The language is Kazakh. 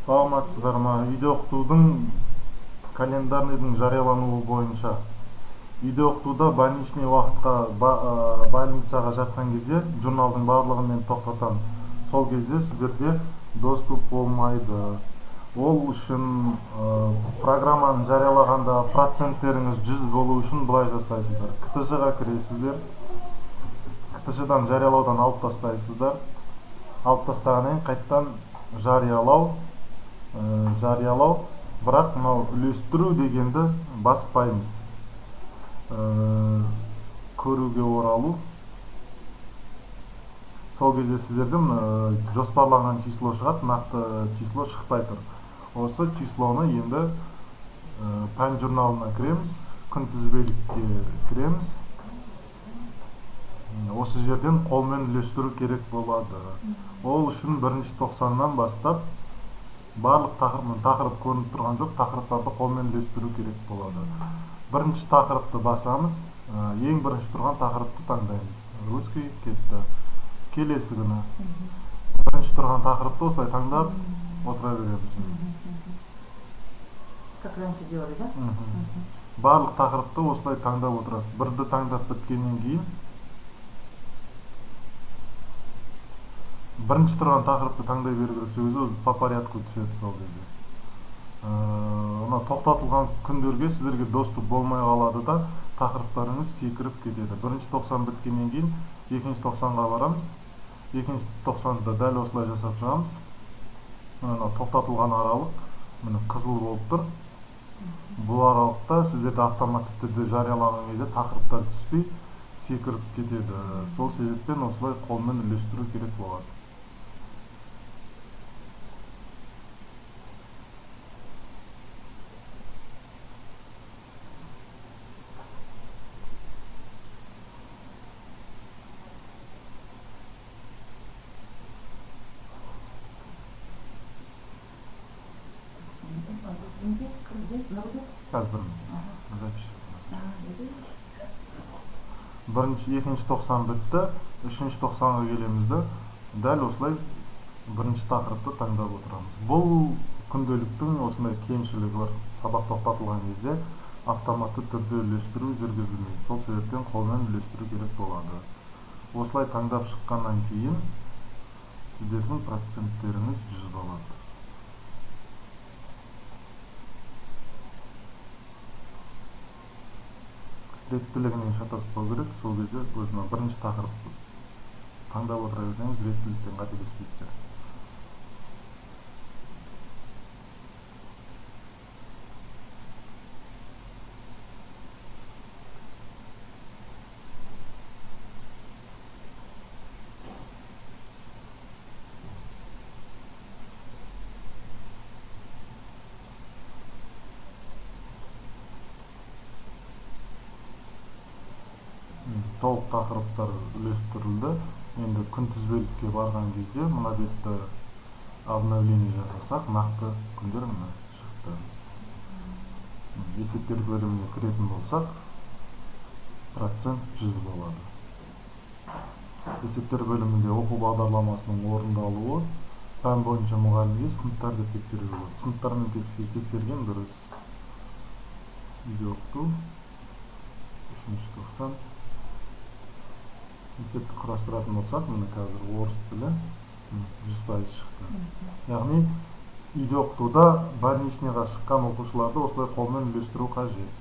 Саламатсыздарбы? Үйдө окутуудун календарныйдын жарыялануу боюнча үйдө окутууда больничный убакытка больницага жаткан кезде журналдын баардыгын мен токтотом. Сол кезде сиздерде доступ болмайды. Ол үчүн программаны жарыялаганда проценттериңиз 100 болуу үчүн былай жасайсыздар. КТЖга киресиздер. КТЖдан жарыялаудан алып тастайсыздар. Алып тастагандан кийин кайттан жарыялау, бирок мына үлөстүрүү дегенди баспайбыз. Көрүүгө оралуу. Сол кезде сиздердин жоспарланган число чыгат, накты число чыкпай тур. Осы числону эми Тайм журналына киремиз, күнтүзбеликке киремиз. Осы жерден кол менен үлөстүрүү керек болот. Ол үчүн 1-90-нан баштап барлык такырып көрүнүп турган жок, такырыптарды кол менен үлөстүрүү керек болот. Биринчи такырыпты басамыз, эң биринчи турган такырыпты тандайбыз. Русский кетти. Келеси күнү биринчи турган такырыпты осылай тандап отура беребиз. Как раньше делали, да? Барлык такырыпты осылай тандап отурасыз. Бирди тандап биткенден кийин биринчи турган такырыпты таңдай бергенсиз өзү по порядку түшөт сол кезде. Мына токтотулган күндөргө сиздерге доступ болмой калады да, такырыптарыңыз секирип кетет. Биринчи 90 биткенден кийин экинчи 90га барамыз. Экинчи 90да дал осылай жасап чыгабыз. Мына токтотулган аралык мына кызыл болуп тур. Бул аралыкта сиздерде автоматтык түрдө жарыялаган кезде такырыптар түшпөй секирип кетет. Сол себептен осылай кол менен үлөстүрүү керек болот. Қазір биринчи, экинчи 90 битти, үчүнчү 90га келемиз да, дал осылай биринчи такырыпты тандап отурамыз. Бул күндөлүктүн осундай кемчилиги бар. Сабак токтотулган кезде автоматтык түрдө үлөстүрүү жүргүзүлбөйт. Сол себептен кол менен үлөстүрүү керек болот. Осылай тандап чыккандан кийин сиздердин проценттериңиз 100 болот. Реттілігінен шатаспау керек, сол кезде өзіме бірінші тақырыпты таңдап отыра берсеңіз реттіліктен қателеспейсіздер. Толық тақырыптар үлестірілді. Енді күнтізбелікке барған кезде мына бетті обновление жасасақ, нақты күндер мына шықты. Есептер бөліміне кіретін болсақ, процент 100 болады. Есептер бөлімінде оқу бағдарламасының орындалуы пән бойынша мұғалімге сыныптарды тексеруге болады. Сыныптармен тексерген дұрыс. Үйде оқыту 390. Есепті құрастыратын болсақ, міне қазір орыс тілі 100% шықты. Яғни үйде оқытуда больничныйға шыққан оқушыларды осылай қолмен үлестіру қажет.